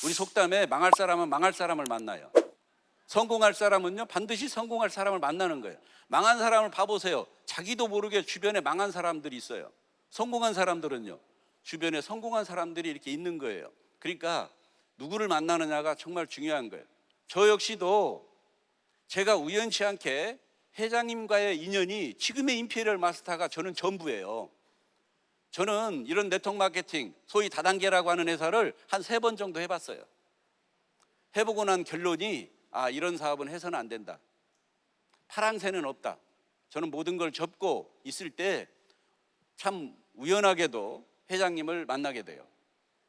우리 속담에 망할 사람은 망할 사람을 만나요. 성공할 사람은요 반드시 성공할 사람을 만나는 거예요. 망한 사람을 봐보세요. 자기도 모르게 주변에 망한 사람들이 있어요. 성공한 사람들은요 주변에 성공한 사람들이 이렇게 있는 거예요. 그러니까 누구를 만나느냐가 정말 중요한 거예요. 저 역시도 제가 우연치 않게 회장님과의 인연이 지금의 임페리얼 마스터가 저는 전부예요. 저는 이런 네트워크 마케팅, 소위 다단계라고 하는 회사를 한 3번 정도 해봤어요. 해보고 난 결론이 이런 사업은 해서는 안 된다. 파랑새는 없다. 저는 모든 걸 접고 있을 때 참 우연하게도 회장님을 만나게 돼요.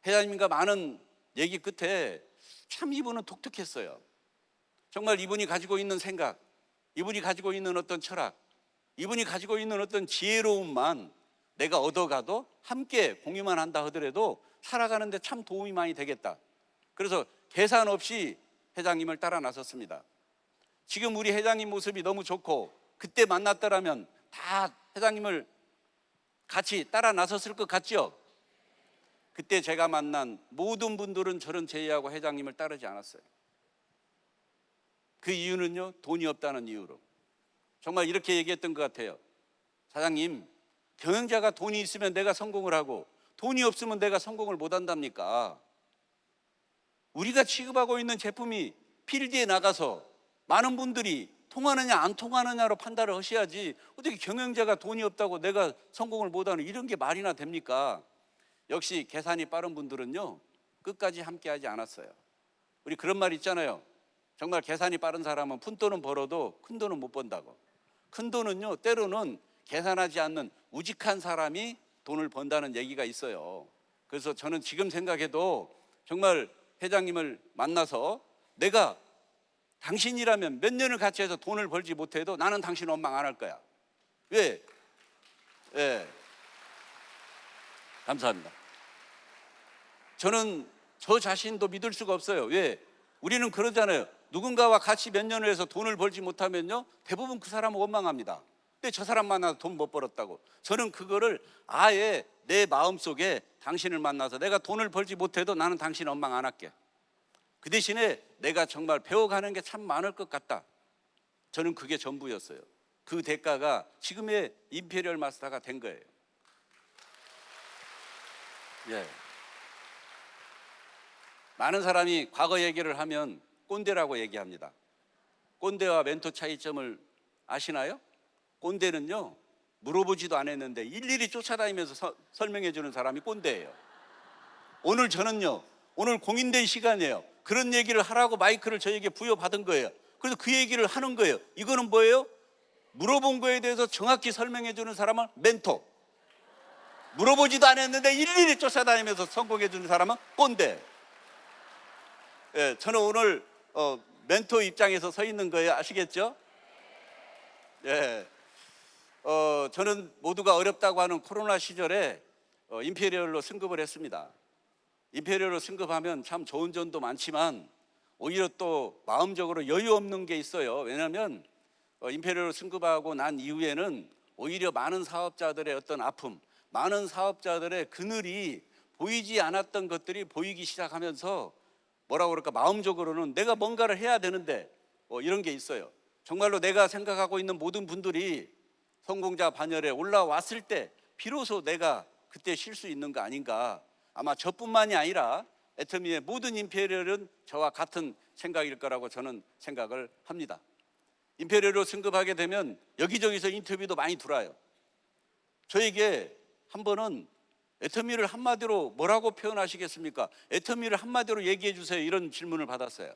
회장님과 많은 얘기 끝에 참 이분은 독특했어요. 정말 이분이 가지고 있는 생각, 이분이 가지고 있는 어떤 철학, 이분이 가지고 있는 어떤 지혜로움만 내가 얻어가도 함께 공유만 한다 하더라도 살아가는데 참 도움이 많이 되겠다. 그래서 계산 없이 회장님을 따라 나섰습니다. 지금 우리 회장님 모습이 너무 좋고 그때 만났더라면 다 회장님을 같이 따라 나섰을 것 같죠? 그때 제가 만난 모든 분들은 저를 제외하고 회장님을 따르지 않았어요. 그 이유는요, 돈이 없다는 이유로. 정말 이렇게 얘기했던 것 같아요. 사장님, 경영자가 돈이 있으면 내가 성공을 하고 돈이 없으면 내가 성공을 못 한답니까? 우리가 취급하고 있는 제품이 필드에 나가서 많은 분들이 통하느냐 안 통하느냐로 판단을 하셔야지 어떻게 경영자가 돈이 없다고 내가 성공을 못하는 이런 게 말이나 됩니까? 역시 계산이 빠른 분들은요 끝까지 함께하지 않았어요. 우리 그런 말 있잖아요. 정말 계산이 빠른 사람은 푼돈은 벌어도 큰 돈은 못 번다고. 큰 돈은요 때로는 계산하지 않는 우직한 사람이 돈을 번다는 얘기가 있어요. 그래서 저는 지금 생각해도 정말 회장님을 만나서 내가 당신이라면 몇 년을 같이 해서 돈을 벌지 못해도 나는 당신 원망 안 할 거야. 왜? 감사합니다. 저는 저 자신도 믿을 수가 없어요. 왜? 우리는 그러잖아요. 누군가와 같이 몇 년을 해서 돈을 벌지 못하면요 대부분 그 사람은 원망합니다. 근데 저 사람 만나서 돈 못 벌었다고. 저는 그거를 아예 내 마음속에 당신을 만나서 내가 돈을 벌지 못해도 나는 당신 원망 안 할게. 그 대신에 내가 정말 배워가는 게 참 많을 것 같다. 저는 그게 전부였어요. 그 대가가 지금의 임페리얼 마스터가 된 거예요. 많은 사람이 과거 얘기를 하면 꼰대라고 얘기합니다. 꼰대와 멘토 차이점을 아시나요? 꼰대는요 물어보지도 않았는데 일일이 쫓아다니면서 설명해 주는 사람이 꼰대예요. 오늘 저는요 오늘 공인된 시간이에요. 그런 얘기를 하라고 마이크를 저에게 부여받은 거예요. 그래서 그 얘기를 하는 거예요. 이거는 뭐예요? 물어본 거에 대해서 정확히 설명해 주는 사람은 멘토. 물어보지도 않았는데 일일이 쫓아다니면서 성공해 주는 사람은 꼰대. 저는 오늘 멘토 입장에서 서 있는 거예요. 아시겠죠? 저는 모두가 어렵다고 하는 코로나 시절에 임페리얼로 승급을 했습니다. 임페리얼로 승급하면 참 좋은 점도 많지만 오히려 또 마음적으로 여유 없는 게 있어요. 왜냐하면 임페리얼로 승급하고 난 이후에는 오히려 많은 사업자들의 어떤 아픔, 많은 사업자들의 그늘이 보이지 않았던 것들이 보이기 시작하면서 뭐라고 그럴까 마음적으로는 내가 뭔가를 해야 되는데 이런 게 있어요. 정말로 내가 생각하고 있는 모든 분들이 성공자 반열에 올라왔을 때 비로소 내가 그때 쉴 수 있는 거 아닌가. 아마 저뿐만이 아니라 애터미의 모든 임페리얼은 저와 같은 생각일 거라고 저는 생각을 합니다. 임페리얼로 승급하게 되면 여기저기서 인터뷰도 많이 들어와요. 저에게 한 번은 애터미를 한마디로 뭐라고 표현하시겠습니까? 애터미를 한마디로 얘기해 주세요. 이런 질문을 받았어요.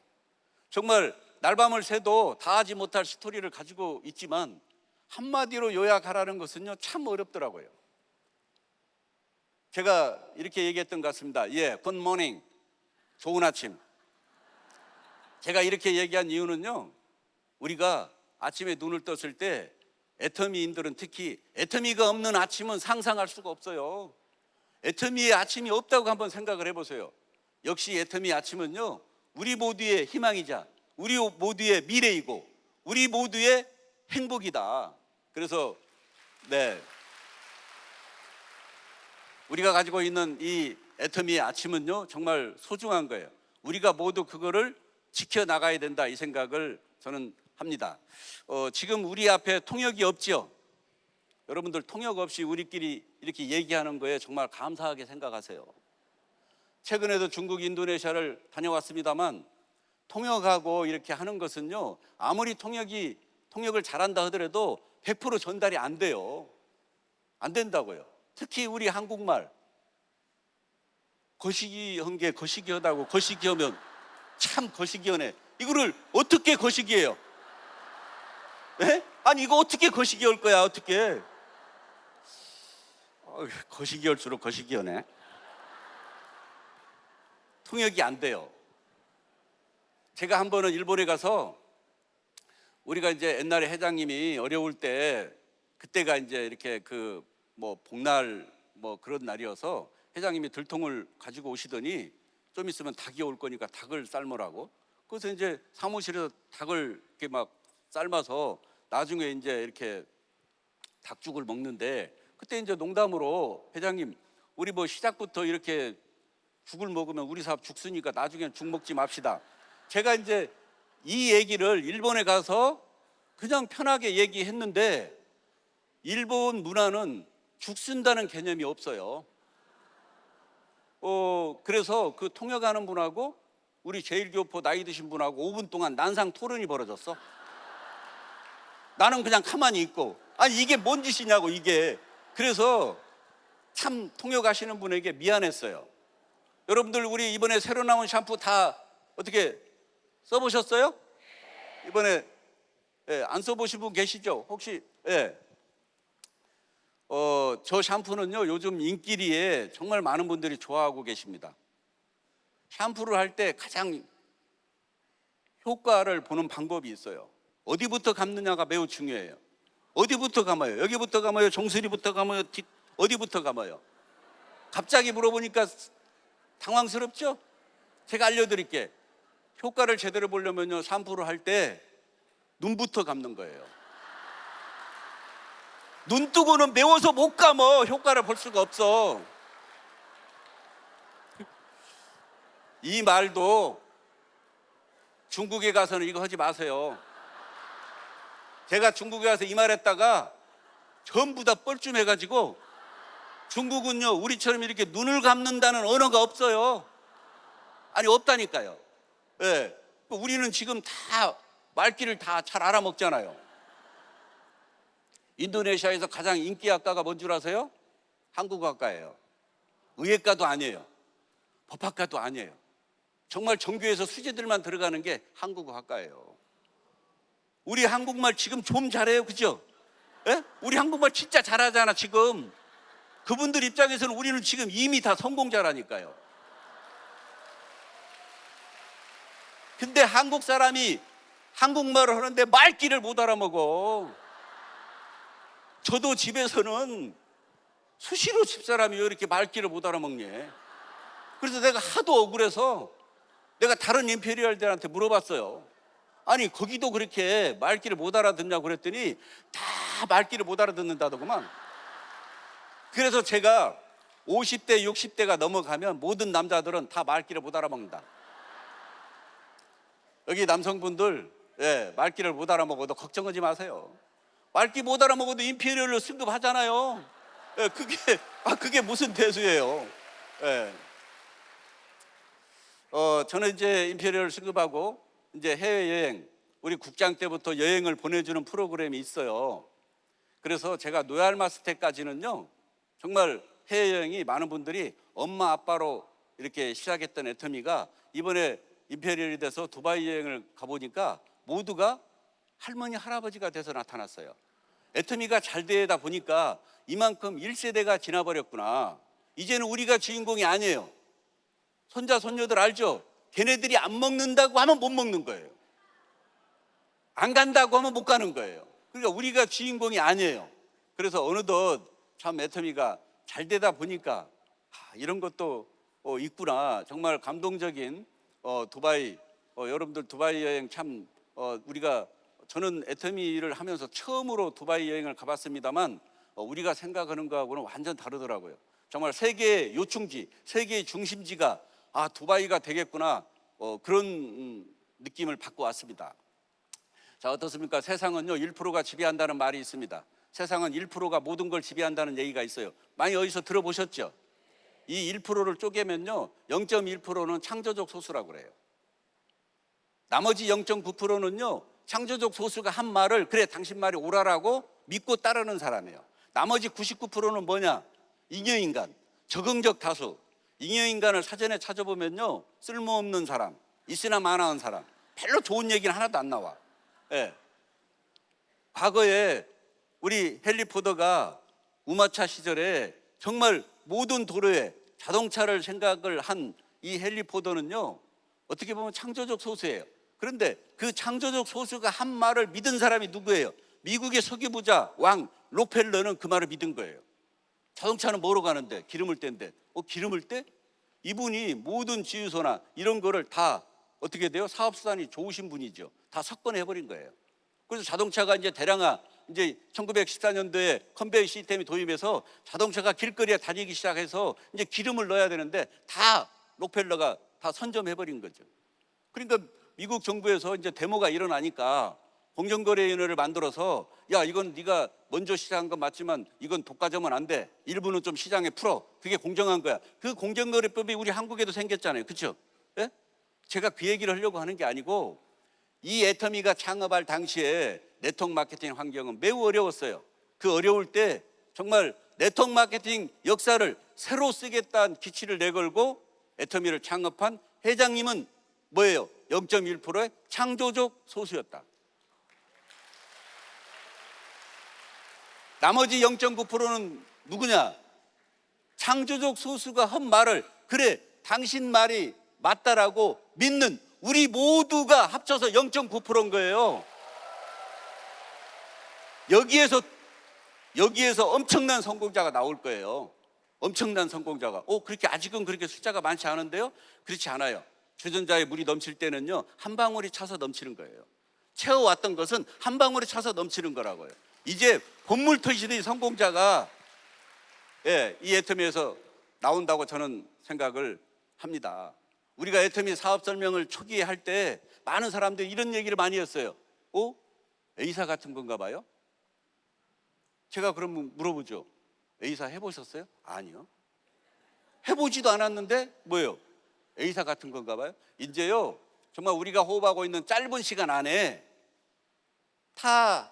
정말 날밤을 새도 다 하지 못할 스토리를 가지고 있지만 한마디로 요약하라는 것은요 참 어렵더라고요. 제가 이렇게 얘기했던 것 같습니다. good morning. 좋은 아침. 제가 이렇게 얘기한 이유는요 우리가 아침에 눈을 떴을 때 애터미인들은 특히 애터미가 없는 아침은 상상할 수가 없어요. 애터미의 아침이 없다고 한번 생각을 해보세요. 역시 애터미 아침은요 우리 모두의 희망이자 우리 모두의 미래이고 우리 모두의 행복이다. 그래서 우리가 가지고 있는 이 애터미의 아침은요 정말 소중한 거예요. 우리가 모두 그거를 지켜나가야 된다, 이 생각을 저는 합니다. 지금 우리 앞에 통역이 없죠. 여러분들 통역 없이 우리끼리 이렇게 얘기하는 거에 정말 감사하게 생각하세요. 최근에도 중국, 인도네시아를 다녀왔습니다만 통역하고 이렇게 하는 것은요, 아무리 통역을 잘한다 하더라도 100% 전달이 안 돼요. 안 된다고요. 특히 우리 한국말, 거시기한 게 거시기하다고, 거시기하면 참 거시기하네. 이거를 어떻게 거시기해요? 네? 아니 이거 어떻게 거시기할 거야? 어떻게? 거시기할수록 거시기하네. 통역이 안 돼요. 제가 한 번은 일본에 가서, 우리가 이제 옛날에 회장님이 어려울 때, 그때가 이제 이렇게 복날 그런 날이어서 회장님이 들통을 가지고 오시더니 좀 있으면 닭이 올 거니까 닭을 삶으라고. 그래서 이제 사무실에서 닭을 이렇게 막 삶아서 나중에 이제 이렇게 닭죽을 먹는데, 그때 이제 농담으로 회장님, 우리 시작부터 이렇게 죽을 먹으면 우리 사업 죽쓰니까 나중엔 죽 먹지 맙시다. 제가 이제 이 얘기를 일본에 가서 그냥 편하게 얘기했는데, 일본 문화는 죽쓴다는 개념이 없어요. 그래서 그 통역하는 분하고 우리 제1교포 나이 드신 분하고 5분 동안 난상 토론이 벌어졌어. 나는 그냥 가만히 있고, 아니 이게 뭔 짓이냐고 이게. 그래서 참 통역하시는 분에게 미안했어요. 여러분들 우리 이번에 새로 나온 샴푸 다 어떻게 써보셨어요? 이번에 안 써보신 분 계시죠? 혹시? 저 샴푸는요, 요즘 인기리에 정말 많은 분들이 좋아하고 계십니다. 샴푸를 할 때 가장 효과를 보는 방법이 있어요. 어디부터 감느냐가 매우 중요해요. 어디부터 감아요? 여기부터 감아요? 종소리부터 감아요? 어디부터 감아요? 갑자기 물어보니까 당황스럽죠? 제가 알려드릴게. 효과를 제대로 보려면요, 샴푸를 할 때 눈부터 감는 거예요. 눈 뜨고는 매워서 못 감어. 효과를 볼 수가 없어. 이 말도 중국에 가서는 이거 하지 마세요. 제가 중국에 가서 이 말 했다가 전부 다 뻘쭘해가지고, 중국은요 우리처럼 이렇게 눈을 감는다는 언어가 없어요. 아니 없다니까요. 우리는 지금 다 말귀를 다 잘 알아먹잖아요. 인도네시아에서 가장 인기 학과가 뭔 줄 아세요? 한국어학과예요. 의예과도 아니에요. 법학과도 아니에요. 정말 정규에서 수재들만 들어가는 게 한국어학과예요. 우리 한국말 지금 좀 잘해요, 그죠? 우리 한국말 진짜 잘하잖아 지금. 그분들 입장에서는 우리는 지금 이미 다 성공자라니까요. 근데 한국 사람이 한국말을 하는데 말귀를 못 알아먹어. 저도 집에서는 수시로 집사람이 왜 이렇게 말귀를 못 알아먹니? 그래서 내가 하도 억울해서 내가 다른 임페리얼들한테 물어봤어요. 아니 거기도 그렇게 말귀를 못 알아듣냐고 그랬더니 다 말귀를 못 알아듣는다더구만. 그래서 제가 50대 60대가 넘어가면 모든 남자들은 다 말귀를 못 알아먹는다. 여기 남성분들 말귀를 못 알아먹어도 걱정하지 마세요. 말귀 못 알아먹어도 임페리얼로 승급하잖아요. 그게 무슨 대수예요. 저는 이제 임페리얼 승급하고 이제 해외여행, 우리 국장 때부터 여행을 보내주는 프로그램이 있어요. 그래서 제가 노얄마스 때까지는요, 정말 해외여행이 많은 분들이 엄마 아빠로 이렇게 시작했던 애터미가 이번에 임페리얼이 돼서 두바이 여행을 가보니까 모두가 할머니 할아버지가 돼서 나타났어요. 애터미가 잘 되다 보니까 이만큼 1세대가 지나버렸구나. 이제는 우리가 주인공이 아니에요. 손자 손녀들 알죠? 걔네들이 안 먹는다고 하면 못 먹는 거예요. 안 간다고 하면 못 가는 거예요. 그러니까 우리가 주인공이 아니에요. 그래서 어느덧 참 애터미가 잘 되다 보니까 이런 것도 있구나. 정말 감동적인 두바이, 여러분들 두바이 여행 참 저는 애터미를 하면서 처음으로 두바이 여행을 가봤습니다만 우리가 생각하는 거하고는 완전 다르더라고요. 정말 세계의 요충지, 세계의 중심지가 두바이가 되겠구나. 그런 느낌을 받고 왔습니다. 자, 어떻습니까? 세상은요 1%가 지배한다는 말이 있습니다. 세상은 1%가 모든 걸 지배한다는 얘기가 있어요. 많이 어디서 들어보셨죠? 이 1%를 쪼개면요 0.1%는 창조적 소수라고 그래요. 나머지 0.9%는요 창조적 소수가 한 말을 그래 당신 말이 옳아라고 믿고 따르는 사람이에요. 나머지 99%는 뭐냐? 잉여인간, 적응적 다수. 잉여인간을 사전에 찾아보면요 쓸모없는 사람, 있으나 마나한 사람, 별로 좋은 얘기는 하나도 안 나와. 예. 과거에 우리 헨리 포더가 우마차 시절에 정말 모든 도로에 자동차를 생각을 한 이 헨리 포더는요 어떻게 보면 창조적 소수예요. 그런데 그 창조적 소수가 한 말을 믿은 사람이 누구예요? 미국의 석유부자 왕 록펠러는 그 말을 믿은 거예요. 자동차는 뭐로 가는데? 기름을 뗀데. 기름을 떼? 이분이 모든 주유소나 이런 거를 다 어떻게 돼요? 사업수단이 좋으신 분이죠. 다 석권해버린 거예요. 그래서 자동차가 이제 대량화, 이제 1914년도에 컨베이어 시스템이 도입해서 자동차가 길거리에 다니기 시작해서 이제 기름을 넣어야 되는데 다 록펠러가 다 선점해버린 거죠. 그러니까 미국 정부에서 이제 데모가 일어나니까 공정거래위원회를 만들어서 야 이건 네가 먼저 시작한 건 맞지만 이건 독과점은 안 돼. 일부는 좀 시장에 풀어. 그게 공정한 거야. 그 공정거래법이 우리 한국에도 생겼잖아요. 그렇죠? 예? 제가 그 얘기를 하려고 하는 게 아니고 이 애터미가 창업할 당시에 네트워크 마케팅 환경은 매우 어려웠어요. 그 어려울 때 정말 네트워크 마케팅 역사를 새로 쓰겠다는 기치를 내걸고 애터미를 창업한 회장님은 뭐예요? 0.1%의 창조적 소수였다. 나머지 0.9%는 누구냐? 창조적 소수가 한 말을 그래 당신 말이 맞다라고 믿는 우리 모두가 합쳐서 0.9%인 거예요. 여기에서 엄청난 성공자가 나올 거예요. 엄청난 성공자가. 그렇게 아직은 그렇게 숫자가 많지 않은데요? 그렇지 않아요. 주전자에 물이 넘칠 때는요 한 방울이 차서 넘치는 거예요. 채워왔던 것은 한 방울이 차서 넘치는 거라고요. 이제 본물 터지는 성공자가 이 애터미에서 나온다고 저는 생각을 합니다. 우리가 애터미 사업 설명을 초기에 할 때 많은 사람들이 이런 얘기를 많이 했어요. A사 같은 건가 봐요? 제가 그럼 물어보죠. A사 해보셨어요? 아니요. 해보지도 않았는데 뭐예요? A사 같은 건가 봐요? 이제요 정말 우리가 호흡하고 있는 짧은 시간 안에 타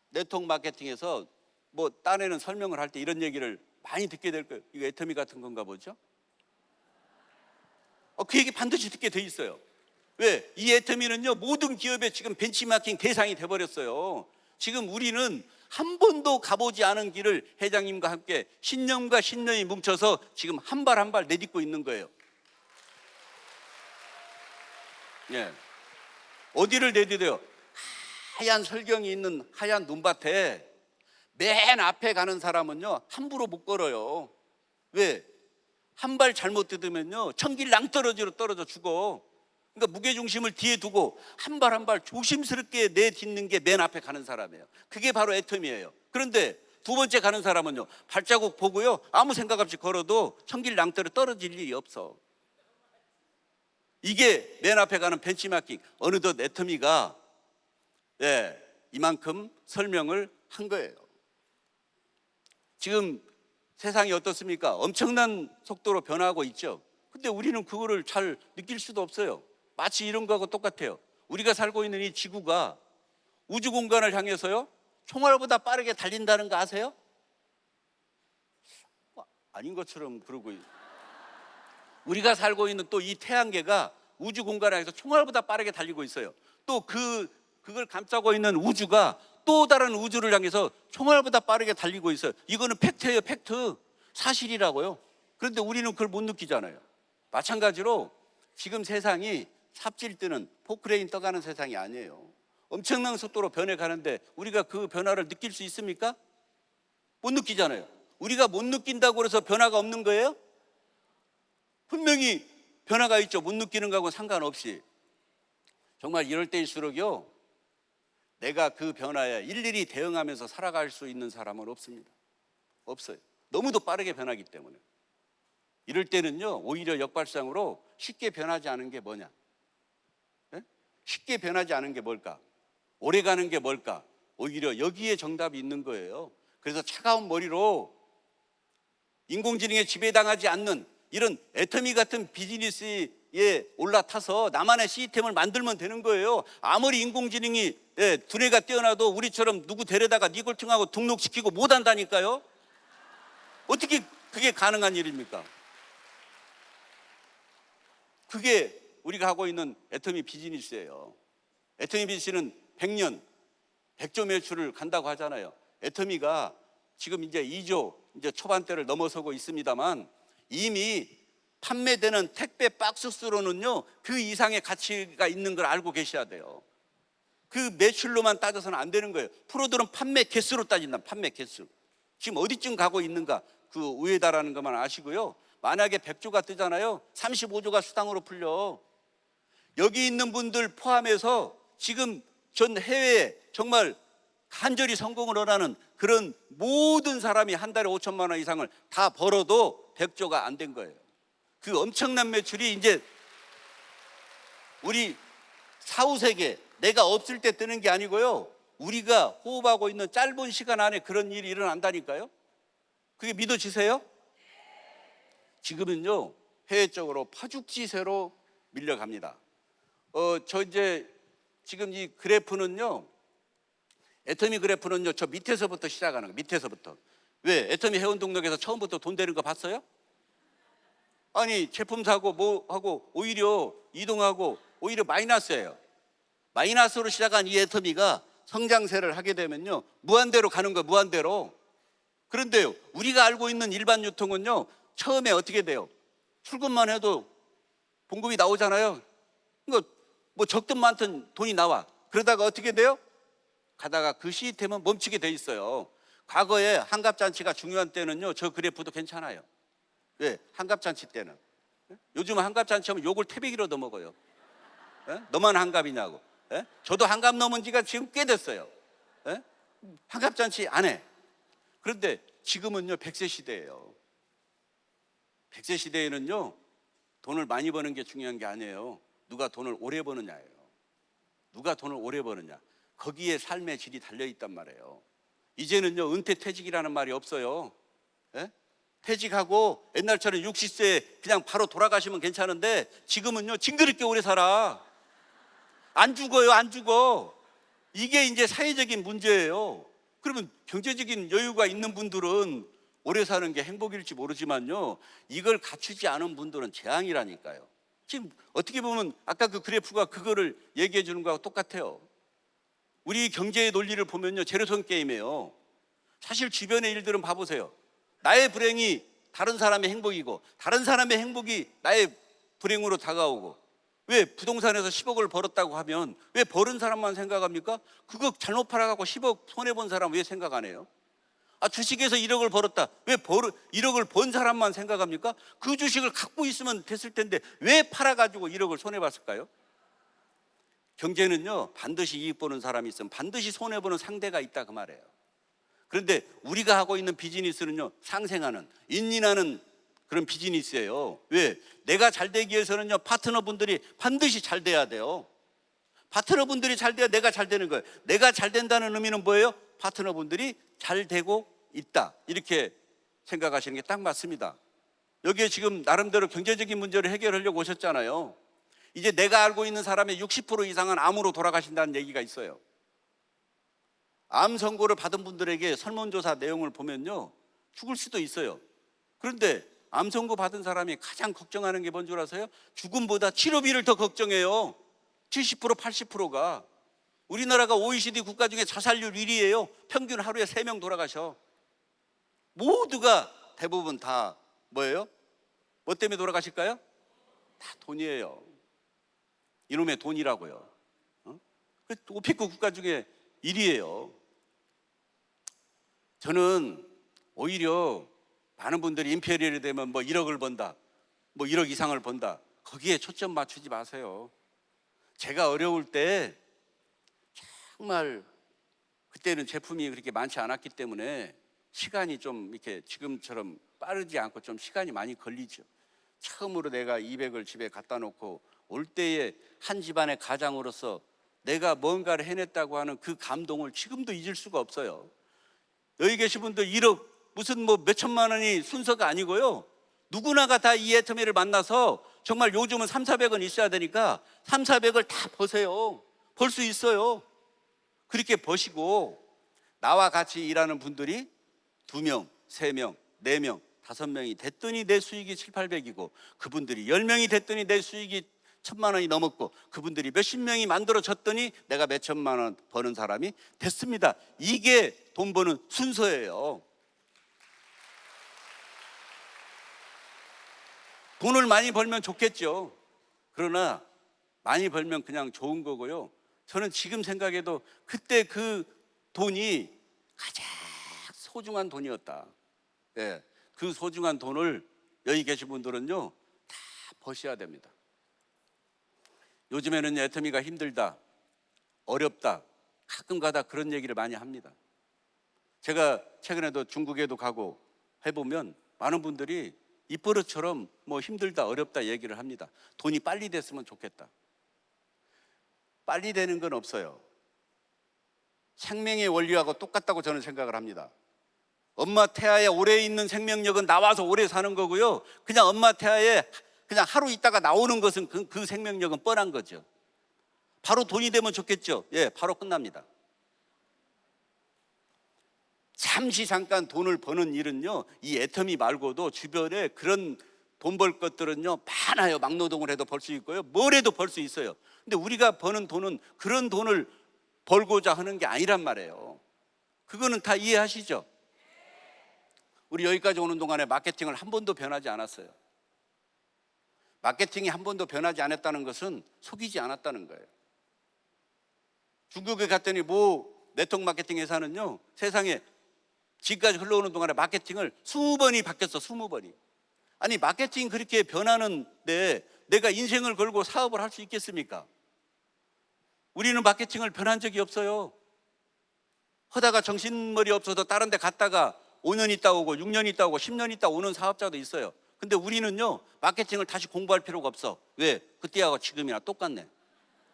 네트워크 마케팅에서 뭐 딴에는 설명을 할 때 이런 얘기를 많이 듣게 될 거예요. 이거 애터미 같은 건가 보죠? 그 얘기 반드시 듣게 돼 있어요. 왜? 이 애터미는요 모든 기업의 지금 벤치마킹 대상이 돼버렸어요. 지금 우리는 한 번도 가보지 않은 길을 회장님과 함께 신념과 신념이 뭉쳐서 지금 한 발 한 발 내딛고 있는 거예요. 예. 어디를 내딛어요? 하얀 설경이 있는 하얀 눈밭에 맨 앞에 가는 사람은요 함부로 못 걸어요. 왜? 한 발 잘못 뜯으면요 천길 낭떠러지로 떨어져 죽어. 그러니까 무게중심을 뒤에 두고 한 발 한 발 조심스럽게 내딛는 게 맨 앞에 가는 사람이에요. 그게 바로 애터미예요. 그런데 두 번째 가는 사람은요 발자국 보고요 아무 생각 없이 걸어도 천길 낭떠러 떨어질 일이 없어. 이게 맨 앞에 가는 벤치마킹. 어느덧 애터미가 이만큼 설명을 한 거예요. 지금 세상이 어떻습니까? 엄청난 속도로 변화하고 있죠. 근데 우리는 그거를 잘 느낄 수도 없어요. 마치 이런 거하고 똑같아요. 우리가 살고 있는 이 지구가 우주 공간을 향해서요 총알보다 빠르게 달린다는 거 아세요? 아닌 것처럼 그러고 우리가 살고 있는 또 이 태양계가 우주 공간을 향해서 총알보다 빠르게 달리고 있어요. 또 그걸 감싸고 있는 우주가 또 다른 우주를 향해서 총알보다 빠르게 달리고 있어요. 이거는 팩트예요. 팩트. 사실이라고요. 그런데 우리는 그걸 못 느끼잖아요. 마찬가지로 지금 세상이 삽질 뜨는 포크레인 떠가는 세상이 아니에요. 엄청난 속도로 변해가는데 우리가 그 변화를 느낄 수 있습니까? 못 느끼잖아요. 우리가 못 느낀다고 해서 변화가 없는 거예요? 분명히 변화가 있죠. 못 느끼는 거하고 상관없이. 정말 이럴 때일수록요 내가 그 변화에 일일이 대응하면서 살아갈 수 있는 사람은 없습니다. 없어요. 너무도 빠르게 변하기 때문에. 이럴 때는요 오히려 역발상으로 쉽게 변하지 않은 게 뭐냐? 쉽게 변하지 않은 게 뭘까? 오래 가는 게 뭘까? 오히려 여기에 정답이 있는 거예요. 그래서 차가운 머리로 인공지능에 지배당하지 않는 이런 애터미 같은 비즈니스에 올라타서 나만의 시스템을 만들면 되는 거예요. 아무리 인공지능이 두뇌가 뛰어나도 우리처럼 누구 데려다가 니골팅하고 등록시키고 못 한다니까요. 어떻게 그게 가능한 일입니까? 그게 우리가 하고 있는 애터미 비즈니스예요. 애터미 비즈니스는 100년 100조 매출을 간다고 하잖아요. 애터미가 지금 이제 2조 이제 초반대를 넘어서고 있습니다만 이미 판매되는 택배 박스 수로는요 그 이상의 가치가 있는 걸 알고 계셔야 돼요. 그 매출로만 따져서는 안 되는 거예요. 프로들은 판매 개수로 따진다. 판매 개수. 지금 어디쯤 가고 있는가 그 우회다라는 것만 아시고요. 만약에 100조가 뜨잖아요. 35조가 수당으로 풀려. 여기 있는 분들 포함해서 지금 전 해외에 정말 간절히 성공을 원하는 그런 모든 사람이 한 달에 5천만 원 이상을 다 벌어도 100조가 안 된 거예요. 그 엄청난 매출이 이제 우리 사후세계 내가 없을 때 뜨는 게 아니고요. 우리가 호흡하고 있는 짧은 시간 안에 그런 일이 일어난다니까요. 그게 믿어지세요? 지금은요 해외 쪽으로 파죽지세로 밀려갑니다. 저 이제 지금 이 그래프는요 애터미 그래프는요 저 밑에서부터 시작하는 거예요. 밑에서부터. 왜? 애터미 회원등록에서 처음부터 돈 되는 거 봤어요? 아니 제품 사고 뭐 하고 오히려 이동하고 오히려 마이너스예요. 마이너스로 시작한 이 애터미가 성장세를 하게 되면요 무한대로 가는 거예요. 무한대로. 그런데요 우리가 알고 있는 일반 유통은요 처음에 어떻게 돼요? 출근만 해도 봉급이 나오잖아요. 그러니까 뭐 적든 많든 돈이 나와. 그러다가 어떻게 돼요? 가다가 그 시스템은 멈추게 돼 있어요. 과거에 환갑잔치가 중요한 때는요 저 그래프도 괜찮아요. 왜? 환갑잔치 때는. 요즘은 환갑잔치 하면 욕을 태백이로 더 먹어요. 너만 환갑이냐고. 저도 환갑 넘은 지가 지금 꽤 됐어요. 환갑잔치 안 해. 그런데 지금은요 100세 시대예요. 100세 시대에는요 돈을 많이 버는 게 중요한 게 아니에요. 누가 돈을 오래 버느냐예요. 누가 돈을 오래 버느냐. 거기에 삶의 질이 달려있단 말이에요. 이제는요 은퇴퇴직이라는 말이 없어요. 퇴직하고 옛날처럼 60세에 그냥 바로 돌아가시면 괜찮은데 지금은요 징그럽게 오래 살아. 안 죽어요. 안 죽어. 이게 이제 사회적인 문제예요. 그러면 경제적인 여유가 있는 분들은 오래 사는 게 행복일지 모르지만요 이걸 갖추지 않은 분들은 재앙이라니까요. 지금 어떻게 보면 아까 그 그래프가 그거를 얘기해 주는 거하고 똑같아요. 우리 경제의 논리를 보면요 제로섬 게임이에요. 사실 주변의 일들은 봐보세요. 나의 불행이 다른 사람의 행복이고 다른 사람의 행복이 나의 불행으로 다가오고. 왜? 부동산에서 10억을 벌었다고 하면 왜 벌은 사람만 생각합니까? 그거 잘못 팔아갖고 10억 손해본 사람 왜 생각 안 해요? 주식에서 1억을 벌었다. 왜 1억을 번 사람만 생각합니까? 그 주식을 갖고 있으면 됐을 텐데 왜 팔아가지고 1억을 손해봤을까요? 경제는요 반드시 이익 보는 사람이 있으면 반드시 손해보는 상대가 있다 그 말이에요. 그런데 우리가 하고 있는 비즈니스는요 상생하는 인인하는 그런 비즈니스예요. 왜? 내가 잘 되기 위해서는요 파트너분들이 반드시 잘 돼야 돼요. 파트너분들이 잘 돼야 내가 잘 되는 거예요. 내가 잘 된다는 의미는 뭐예요? 파트너분들이 잘 되고 있다 이렇게 생각하시는 게 딱 맞습니다. 여기에 지금 나름대로 경제적인 문제를 해결하려고 오셨잖아요. 이제 내가 알고 있는 사람의 60% 이상은 암으로 돌아가신다는 얘기가 있어요. 암 선고를 받은 분들에게 설문조사 내용을 보면요 죽을 수도 있어요. 그런데 암 선고 받은 사람이 가장 걱정하는 게 뭔 줄 아세요? 죽음보다 치료비를 더 걱정해요. 70% 80%가. 우리나라가 OECD 국가 중에 자살률 1위예요. 평균 하루에 3명 돌아가셔. 모두가 대부분 다 뭐예요? 뭐 때문에 돌아가실까요? 다 돈이에요. 이놈의 돈이라고요. 오페크 국가 중에 1위예요. 저는 오히려 많은 분들이 임페리얼이 되면 뭐 1억을 번다, 뭐 1억 이상을 번다, 거기에 초점 맞추지 마세요. 제가 어려울 때 정말 그때는 제품이 그렇게 많지 않았기 때문에 시간이 좀 이렇게 지금처럼 빠르지 않고 좀 시간이 많이 걸리죠. 처음으로 내가 200을 집에 갖다 놓고 올 때에 한 집안의 가장으로서 내가 뭔가를 해냈다고 하는 그 감동을 지금도 잊을 수가 없어요. 여기 계신 분들 1억 무슨 뭐 몇천만 원이 순서가 아니고요. 누구나가 다 이 애터미를 만나서 정말 요즘은 3, 400원 있어야 되니까 3, 400을 다 버세요. 벌 수 있어요. 그렇게 버시고 나와 같이 일하는 분들이 2명, 3명, 4명, 5명이 됐더니 내 수익이 7, 800이고 그분들이 10명이 됐더니 내 수익이 1,000만 원이 넘었고 그분들이 몇십 명이 만들어졌더니 내가 몇 천만 원 버는 사람이 됐습니다. 이게 돈 버는 순서예요. 돈을 많이 벌면 좋겠죠. 그러나 많이 벌면 그냥 좋은 거고요. 저는 지금 생각해도 그때 그 돈이 가장 소중한 돈이었다. 예, 그 소중한 돈을 여기 계신 분들은요 다 버셔야 됩니다. 요즘에는 애터미가 힘들다, 어렵다, 가끔 가다 그런 얘기를 많이 합니다. 제가 최근에도 중국에도 가고 해보면 많은 분들이 입버릇처럼 뭐 힘들다, 어렵다 얘기를 합니다. 돈이 빨리 됐으면 좋겠다. 빨리 되는 건 없어요. 생명의 원리하고 똑같다고 저는 생각을 합니다. 엄마 태아에 오래 있는 생명력은 나와서 오래 사는 거고요. 그냥 엄마 태아에 그냥 하루 있다가 나오는 것은 그 생명력은 뻔한 거죠. 바로 돈이 되면 좋겠죠. 예, 바로 끝납니다. 잠깐 돈을 버는 일은요, 이 애터미 말고도 주변에 그런 돈 벌 것들은요 많아요. 막노동을 해도 벌 수 있고요, 뭘 해도 벌 수 있어요. 근데 우리가 버는 돈은 그런 돈을 벌고자 하는 게 아니란 말이에요. 그거는 다 이해하시죠? 우리 여기까지 오는 동안에 마케팅을 한 번도 변하지 않았어요. 마케팅이 한 번도 변하지 않았다는 것은 속이지 않았다는 거예요. 중국에 갔더니 네트워크 마케팅 회사는요 세상에 지금까지 흘러오는 동안에 마케팅을 20번이 바뀌었어. 20번이. 아니 마케팅 그렇게 변하는데 내가 인생을 걸고 사업을 할 수 있겠습니까? 우리는 마케팅을 변한 적이 없어요. 하다가 정신머리 없어서 다른 데 갔다가 5년 있다 오고 6년 있다 오고 10년 있다 오는 사업자도 있어요. 근데 우리는요 마케팅을 다시 공부할 필요가 없어. 왜? 그때하고 지금이나 똑같네.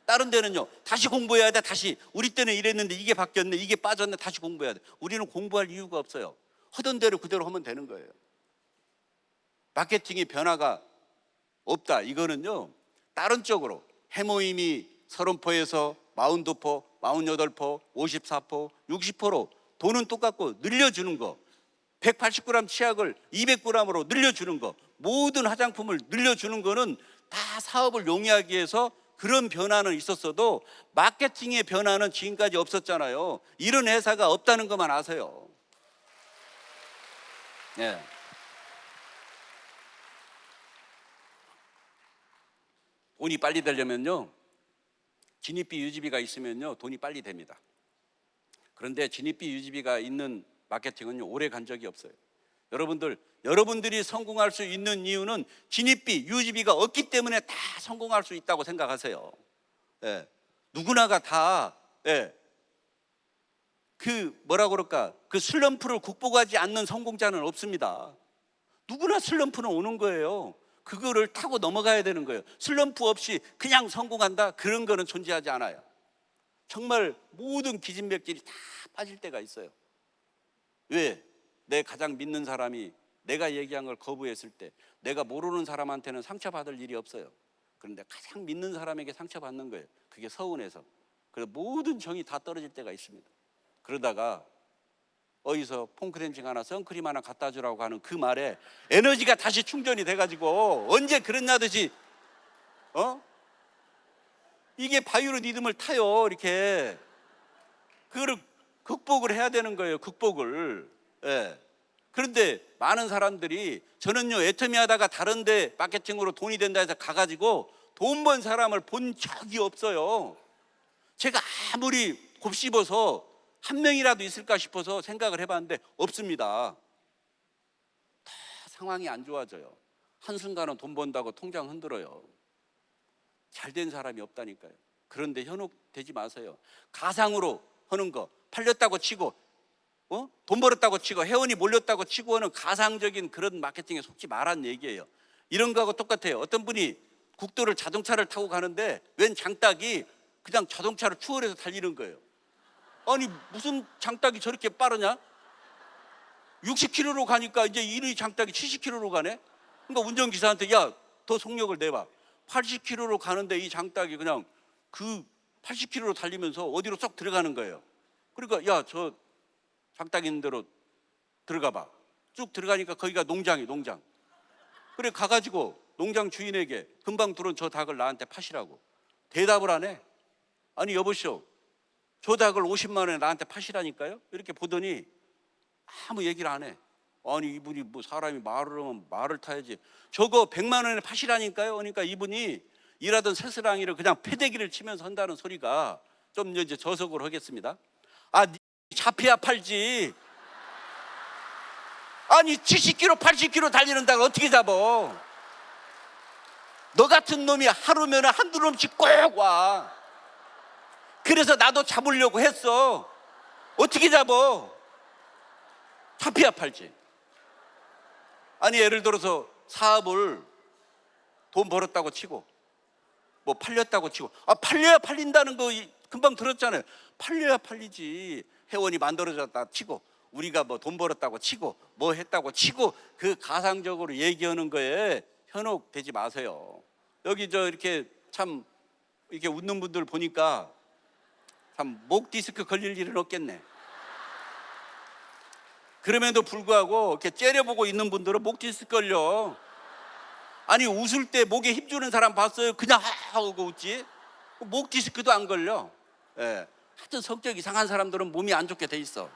다른 데는요 다시 공부해야 돼. 다시 우리 때는 이랬는데 이게 바뀌었네, 이게 빠졌네, 다시 공부해야 돼. 우리는 공부할 이유가 없어요. 하던 대로 그대로 하면 되는 거예요. 마케팅이 변화가 없다, 이거는요 다른 쪽으로 해모임이 30포에서 42포, 48포, 54포, 60포로 돈은 똑같고 늘려주는 거, 180g 치약을 200g으로 늘려주는 거, 모든 화장품을 늘려주는 거는 다 사업을 용이하기 위해서 그런 변화는 있었어도 마케팅의 변화는 지금까지 없었잖아요. 이런 회사가 없다는 것만 아세요. 네. 돈이 빨리 되려면요 진입비 유지비가 있으면요 돈이 빨리 됩니다. 그런데 진입비 유지비가 있는 마케팅은요 오래 간 적이 없어요. 여러분들이 성공할 수 있는 이유는 진입비 유지비가 없기 때문에 다 성공할 수 있다고 생각하세요. 예. 누구나가 다 그 슬럼프를 극복하지 않는 성공자는 없습니다. 누구나 슬럼프는 오는 거예요. 그거를 타고 넘어가야 되는 거예요. 슬럼프 없이 그냥 성공한다, 그런 거는 존재하지 않아요. 정말 모든 기진맥질이 다 빠질 때가 있어요. 왜? 내 가장 믿는 사람이 내가 얘기한 걸 거부했을 때 내가 모르는 사람한테는 상처받을 일이 없어요. 그런데 가장 믿는 사람에게 상처받는 거예요. 그게 서운해서. 그래서 모든 정이 다 떨어질 때가 있습니다. 그러다가 어디서 폼크렌징 하나, 선크림 하나 갖다 주라고 하는 그 말에 에너지가 다시 충전이 돼가지고 언제 그랬냐듯이 이게 바이오 리듬을 타요. 이렇게 그거를 극복을 해야 되는 거예요. 극복을. 예. 그런데 많은 사람들이 저는요 애터미 하다가 다른데 마케팅으로 돈이 된다 해서 가가지고 돈 번 사람을 본 적이 없어요. 제가 아무리 곱씹어서 한 명이라도 있을까 싶어서 생각을 해봤는데 없습니다. 다 상황이 안 좋아져요. 한순간은 돈 번다고 통장 흔들어요. 잘된 사람이 없다니까요. 그런데 현혹되지 마세요. 가상으로 하는 거, 팔렸다고 치고 돈 벌었다고 치고 회원이 몰렸다고 치고 하는 가상적인 그런 마케팅에 속지 말란 얘기예요. 이런 거하고 똑같아요. 어떤 분이 국도를 자동차를 타고 가는데 웬 장딱이 그냥 자동차를 추월해서 달리는 거예요. 아니 무슨 장딱이 저렇게 빠르냐? 60km로 가니까 이제 이 장딱이 70km로 가네. 그러니까 운전기사한테 야, 더 속력을 내봐. 80km로 가는데 이 장딱이 그냥 그 80km로 달리면서 어디로 쏙 들어가는 거예요. 그러니까 야, 저 장딱 있는 대로 들어가 봐. 쭉 들어가니까 거기가 농장이 농장. 그래 가가지고 농장 주인에게 금방 들어온 저 닭을 나한테 파시라고. 대답을 안 해. 아니 여보시오, 저 닭을 50만 원에 나한테 파시라니까요. 이렇게 보더니 아무 얘기를 안 해. 아니 이분이 뭐 사람이 말을 하면 말을 타야지. 저거 100만 원에 파시라니까요. 그러니까 이분이 일하던 새스랑이를 그냥 패대기를 치면서 한다는 소리가 좀 이제 저속으로 하겠습니다. 아, 잡혀야 팔지. 아니 70km 80km 달리는 닭을 어떻게 잡어? 너 같은 놈이 하루면 한두 놈씩 꼭 와. 그래서 나도 잡으려고 했어. 어떻게 잡어? 잡혀야 팔지. 아니 예를 들어서 사업을 돈 벌었다고 치고 뭐 팔렸다고 치고, 아 팔려야 팔린다는 거 금방 들었잖아요. 팔려야 팔리지. 회원이 만들어졌다 치고 우리가 뭐 돈 벌었다고 치고 뭐 했다고 치고 그 가상적으로 얘기하는 거에 현혹되지 마세요. 여기 저 이렇게 참 이렇게 웃는 분들 보니까 참 목 디스크 걸릴 일은 없겠네. 그럼에도 불구하고 이렇게 째려보고 있는 분들은 목 디스크 걸려. 아니 웃을 때 목에 힘주는 사람 봤어요? 그냥 하고 웃지. 목 디스크도 안 걸려. 예. 하여튼 성격 이상한 사람들은 몸이 안 좋게 돼 있어.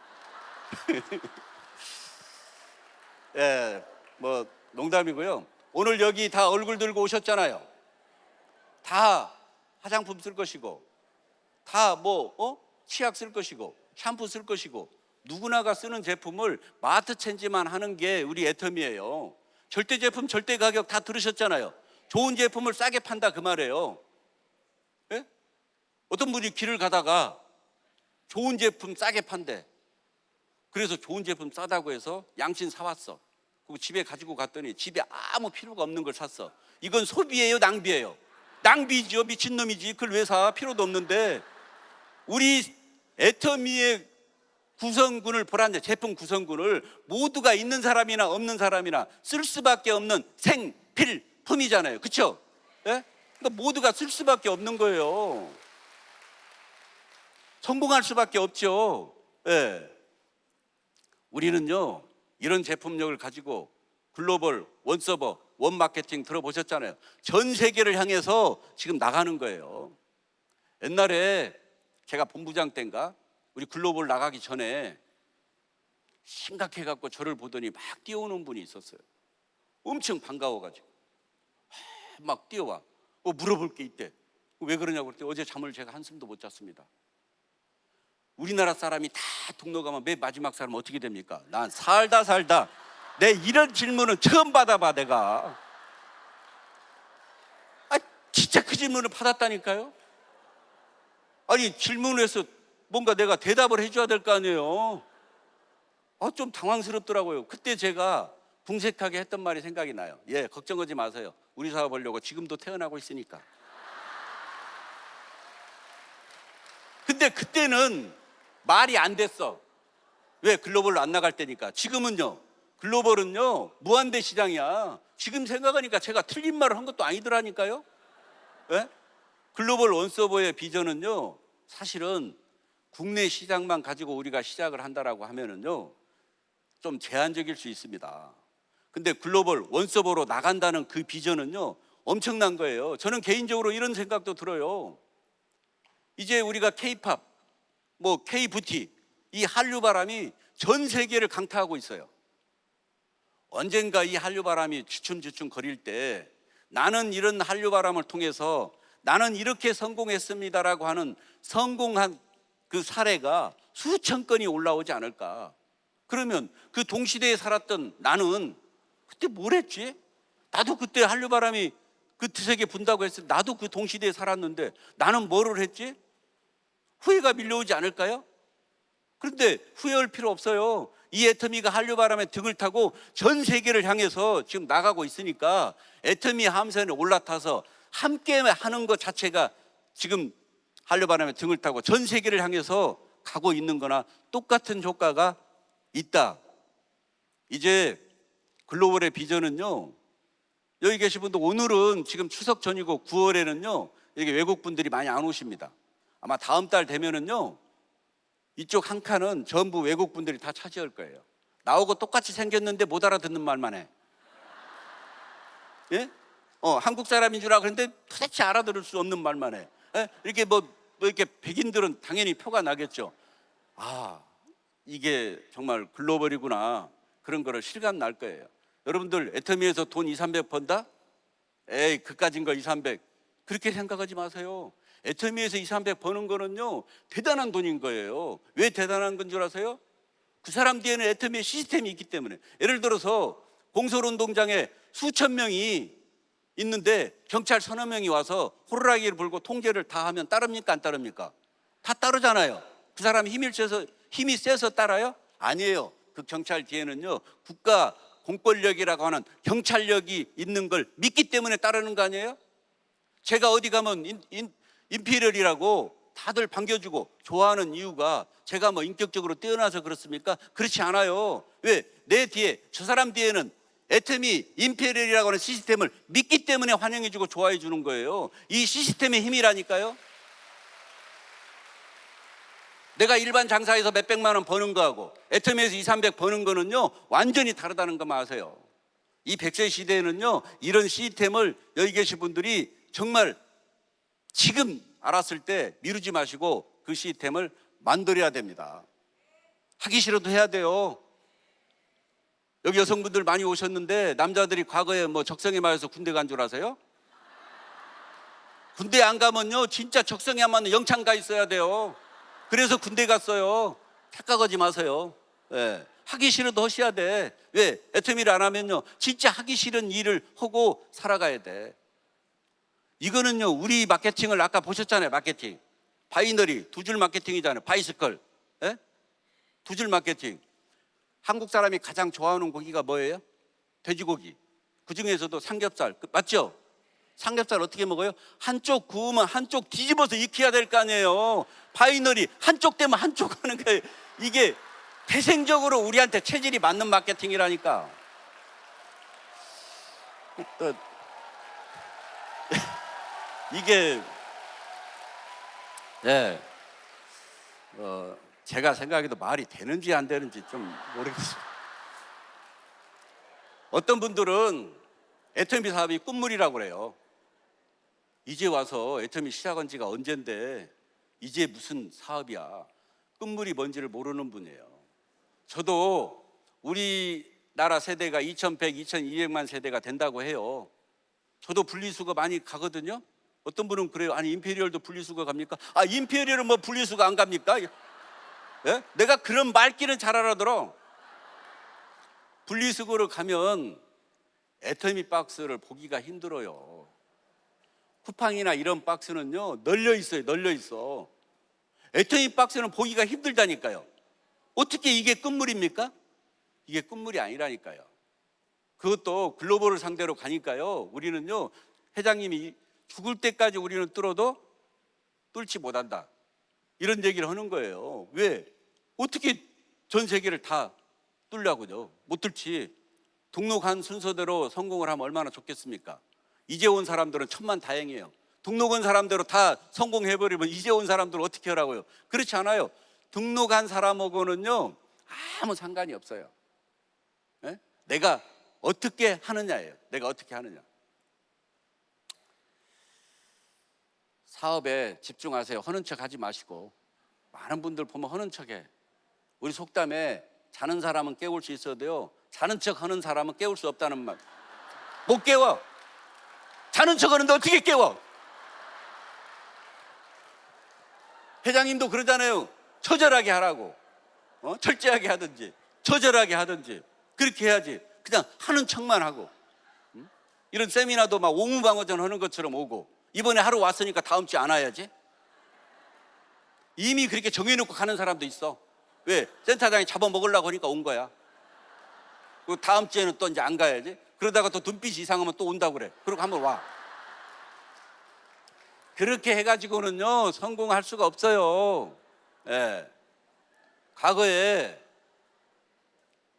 예, 뭐 농담이고요. 오늘 여기 다 얼굴 들고 오셨잖아요. 다 화장품 쓸 것이고, 다 뭐 치약 쓸 것이고, 샴푸 쓸 것이고, 누구나가 쓰는 제품을 마트 체인지만 하는 게 우리 애텀이에요. 절대 제품, 절대 가격 다 들으셨잖아요. 좋은 제품을 싸게 판다 그 말이에요. 예? 어떤 분이 길을 가다가 좋은 제품 싸게 판대. 그래서 좋은 제품 싸다고 해서 양신 사왔어. 그리고 집에 가지고 갔더니 집에 아무 필요가 없는 걸 샀어. 이건 소비예요, 낭비예요? 낭비죠. 미친놈이지. 그걸 왜 사? 필요도 없는데. 우리 애터미의 구성군을 보라는데, 제품 구성군을 모두가 있는 사람이나 없는 사람이나 쓸 수밖에 없는 생필품이잖아요. 그렇죠? 예? 그러니까 모두가 쓸 수밖에 없는 거예요. 성공할 수밖에 없죠. 예. 우리는요 이런 제품력을 가지고 글로벌 원서버 원마케팅 들어보셨잖아요. 전 세계를 향해서 지금 나가는 거예요. 옛날에 제가 본부장 때인가 우리 글로벌 나가기 전에 심각해갖고 저를 보더니 막 뛰어오는 분이 있었어요. 엄청 반가워가지고 막 뛰어와. 물어볼 게 있대. 왜 그러냐고 그랬더니 어제 잠을 제가 한숨도 못 잤습니다. 우리나라 사람이 다 동로 가면 맨 마지막 사람 어떻게 됩니까? 난 살다 내 이런 질문은 처음 받아봐 내가. 아 진짜 그 질문을 받았다니까요. 아니 질문을 해서 뭔가 내가 대답을 해줘야 될 거 아니에요. 좀 당황스럽더라고요. 그때 제가 궁색하게 했던 말이 생각이 나요. 예, 걱정하지 마세요. 우리 사업 하려고 지금도 태어나고 있으니까. 근데 그때는 말이 안 됐어. 왜? 글로벌로 안 나갈 때니까. 지금은요 글로벌은요 무한대 시장이야. 지금 생각하니까 제가 틀린 말을 한 것도 아니더라니까요. 예? 글로벌 원서버의 비전은요 사실은 국내 시장만 가지고 우리가 시작을 한다라고 하면은요 좀 제한적일 수 있습니다. 근데 글로벌 원서버로 나간다는 그 비전은요 엄청난 거예요. 저는 개인적으로 이런 생각도 들어요. 이제 우리가 K-팝, 뭐 K-뷰티, 이 한류 바람이 전 세계를 강타하고 있어요. 언젠가 이 한류 바람이 주춤주춤 거릴 때 나는 이런 한류 바람을 통해서 나는 이렇게 성공했습니다라고 하는 성공한 그 사례가 수천 건이 올라오지 않을까. 그러면 그 동시대에 살았던 나는 그때 뭘 했지? 나도 그때 한류 바람이 그 세계 분다고 했을 때 나도 그 동시대에 살았는데 나는 뭐를 했지? 후회가 밀려오지 않을까요? 그런데 후회할 필요 없어요. 이 애터미가 한류 바람에 등을 타고 전 세계를 향해서 지금 나가고 있으니까 애터미 함선에 올라타서 함께 하는 것 자체가 지금 한려바람에 등을 타고 전 세계를 향해서 가고 있는 거나 똑같은 효과가 있다. 이제 글로벌의 비전은요, 여기 계신 분들 오늘은 지금 추석 전이고 9월에는요 여기 외국 분들이 많이 안 오십니다. 아마 다음 달 되면은요 이쪽 한 칸은 전부 외국 분들이 다 차지할 거예요. 나하고 똑같이 생겼는데 못 알아듣는 말만 해. 예? 한국 사람인 줄 알고 그런데 도대체 알아들을 수 없는 말만 해. 예? 이렇게 뭐 이렇게 백인들은 당연히 표가 나겠죠. 아, 이게 정말 글로벌이구나. 그런 거를 실감 날 거예요. 여러분들 애터미에서 돈 2, 300 번다? 에이, 그까진 거 2, 300. 그렇게 생각하지 마세요. 애터미에서 2, 300 버는 거는요 대단한 돈인 거예요. 왜 대단한 건 줄 아세요? 그 사람 뒤에는 애터미의 시스템이 있기 때문에. 예를 들어서 공설운동장에 수천 명이 있는데 경찰 서너 명이 와서 호루라기를 불고 통제를 다 하면 따릅니까 안 따릅니까? 다 따르잖아요. 그 사람이 힘이 세서 따라요? 아니에요. 그 경찰 뒤에는요 국가 공권력이라고 하는 경찰력이 있는 걸 믿기 때문에 따르는 거 아니에요? 제가 어디 가면 임피리얼이라고 다들 반겨주고 좋아하는 이유가 제가 뭐 인격적으로 뛰어나서 그렇습니까? 그렇지 않아요. 왜? 내 뒤에, 저 사람 뒤에는 애터미 임페리얼이라고 하는 시스템을 믿기 때문에 환영해주고 좋아해 주는 거예요. 이 시스템의 힘이라니까요. 내가 일반 장사에서 몇백만 원 버는 거하고 애터미에서 2, 300 버는 거는요 완전히 다르다는 거 아세요? 이 100세 시대에는요 이런 시스템을 여기 계신 분들이 정말 지금 알았을 때 미루지 마시고 그 시스템을 만들어야 됩니다. 하기 싫어도 해야 돼요. 여기 여성분들 많이 오셨는데 남자들이 과거에 뭐 적성에 맞아서 군대 간 줄 아세요? 군대 안 가면요 진짜 적성에 안 맞는 영창 가 있어야 돼요. 그래서 군대 갔어요. 착각하지 마세요. 예. 하기 싫어도 하셔야 돼. 왜? 애터미를 안 하면요 진짜 하기 싫은 일을 하고 살아가야 돼. 이거는요 우리 마케팅을 아까 보셨잖아요. 마케팅 바이너리 두 줄 마케팅이잖아요. 바이스클 예? 두 줄 마케팅. 한국 사람이 가장 좋아하는 고기가 뭐예요? 돼지고기. 그 중에서도 삼겹살 맞죠? 삼겹살 어떻게 먹어요? 한쪽 구우면 한쪽 뒤집어서 익혀야 될 거 아니에요. 바이너리 한쪽 되면 한쪽 하는 거예요. 이게 태생적으로 우리한테 체질이 맞는 마케팅이라니까. 이게 네. 제가 생각해도 말이 되는지 안 되는지 좀 모르겠어요. 어떤 분들은 애터미 사업이 끝물이라고 그래요. 이제 와서 애터미 시작한 지가 언젠데 이제 무슨 사업이야. 끝물이 뭔지를 모르는 분이에요. 저도 우리나라 세대가 2100, 2200만 세대가 된다고 해요. 저도 분리수거 많이 가거든요. 어떤 분은 그래요. 아니 임페리얼도 분리수거 갑니까? 아 임페리얼은 뭐 분리수거 안 갑니까? 예? 내가 그런 말귀는 잘 알아들어. 분리수거를 가면 애터미 박스를 보기가 힘들어요. 쿠팡이나 이런 박스는요 널려 있어요. 널려 있어. 애터미 박스는 보기가 힘들다니까요. 어떻게 이게 끝물입니까? 이게 끝물이 아니라니까요. 그것도 글로벌을 상대로 가니까요 우리는요 회장님이 죽을 때까지 우리는 뚫어도 뚫지 못한다 이런 얘기를 하는 거예요. 왜? 어떻게 전 세계를 다 뚫려고요? 못 뚫지. 등록한 순서대로 성공을 하면 얼마나 좋겠습니까? 이제 온 사람들은 천만다행이에요. 등록한 사람대로 다 성공해버리면 이제 온 사람들은 어떻게 하라고요? 그렇지 않아요. 등록한 사람하고는요 아무 상관이 없어요. 네? 내가 어떻게 하느냐예요. 내가 어떻게 하느냐. 사업에 집중하세요. 하는 척 하지 마시고. 많은 분들 보면 하는 척해. 우리 속담에 자는 사람은 깨울 수 있어도요 자는 척 하는 사람은 깨울 수 없다는 말. 못 깨워. 자는 척 하는데 어떻게 깨워? 회장님도 그러잖아요. 처절하게 하라고. 철저하게 하든지 처절하게 하든지 그렇게 해야지. 그냥 하는 척만 하고. 이런 세미나도 막 오무방어전 하는 것처럼 오고, 이번에 하루 왔으니까 다음 주에 안 와야지. 이미 그렇게 정해놓고 가는 사람도 있어. 왜? 센터장이 잡아먹으려고 하니까 온 거야. 그리고 다음 주에는 또 이제 안 가야지. 그러다가 또 눈빛이 이상하면 또 온다고 그래. 그리고 한번 와. 그렇게 해가지고는요 성공할 수가 없어요. 예. 과거에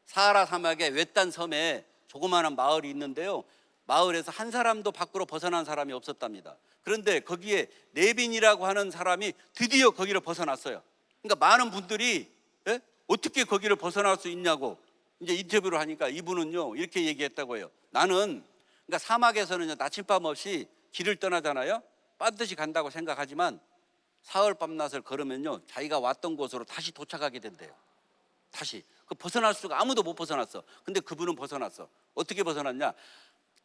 사하라 사막의 외딴 섬에 조그마한 마을이 있는데요, 마을에서 한 사람도 밖으로 벗어난 사람이 없었답니다. 그런데 거기에 네빈이라고 하는 사람이 드디어 거기를 벗어났어요. 그러니까 많은 분들이 예? 어떻게 거기를 벗어날 수 있냐고 이제 인터뷰를 하니까 이분은요 이렇게 얘기했다고 해요. 나는 그러니까 사막에서는요 나침반 없이 길을 떠나잖아요. 반드시 간다고 생각하지만 사흘 밤낮을 걸으면요 자기가 왔던 곳으로 다시 도착하게 된대요. 다시 그 벗어날 수가 아무도 못 벗어났어. 근데 그분은 벗어났어. 어떻게 벗어났냐?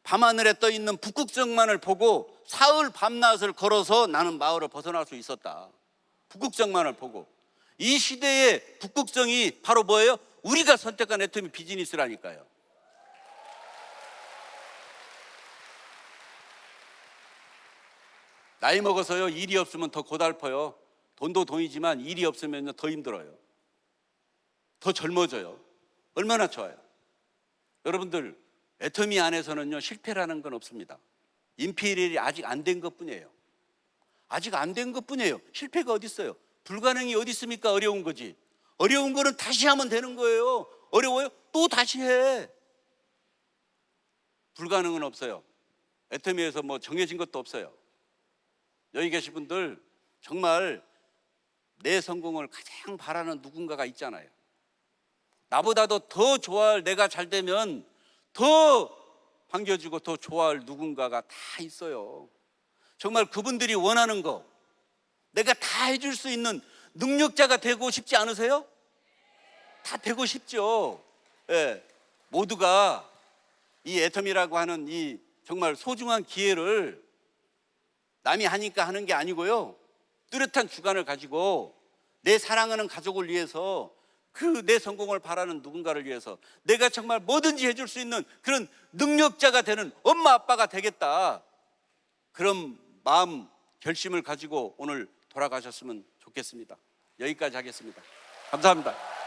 밤하늘에 떠 있는 북극성만을 보고 사흘 밤낮을 걸어서 나는 마을을 벗어날 수 있었다. 북극성만을 보고. 이 시대의 북극성이 바로 뭐예요? 우리가 선택한 애터미 비즈니스라니까요. 나이 먹어서요 일이 없으면 더 고달퍼요. 돈도 돈이지만 일이 없으면 더 힘들어요. 더 젊어져요. 얼마나 좋아요. 여러분들 애터미 안에서는요 실패라는 건 없습니다. 임페리얼이 아직 안 된 것뿐이에요. 아직 안 된 것뿐이에요. 실패가 어디 있어요? 불가능이 어디 있습니까? 어려운 거지. 어려운 거는 다시 하면 되는 거예요. 어려워요? 또 다시 해. 불가능은 없어요. 애터미에서 뭐 정해진 것도 없어요. 여기 계신 분들 정말 내 성공을 가장 바라는 누군가가 있잖아요. 나보다도 더 좋아할, 내가 잘 되면 더 반겨주고 더 좋아할 누군가가 다 있어요. 정말 그분들이 원하는 거 내가 다 해줄 수 있는 능력자가 되고 싶지 않으세요? 다 되고 싶죠. 예. 모두가 이 애터미라고 하는 이 정말 소중한 기회를 남이 하니까 하는 게 아니고요, 뚜렷한 주관을 가지고 내 사랑하는 가족을 위해서, 그 내 성공을 바라는 누군가를 위해서 내가 정말 뭐든지 해줄 수 있는 그런 능력자가 되는 엄마 아빠가 되겠다, 그런 마음 결심을 가지고 오늘 돌아가셨으면 좋겠습니다. 여기까지 하겠습니다. 감사합니다.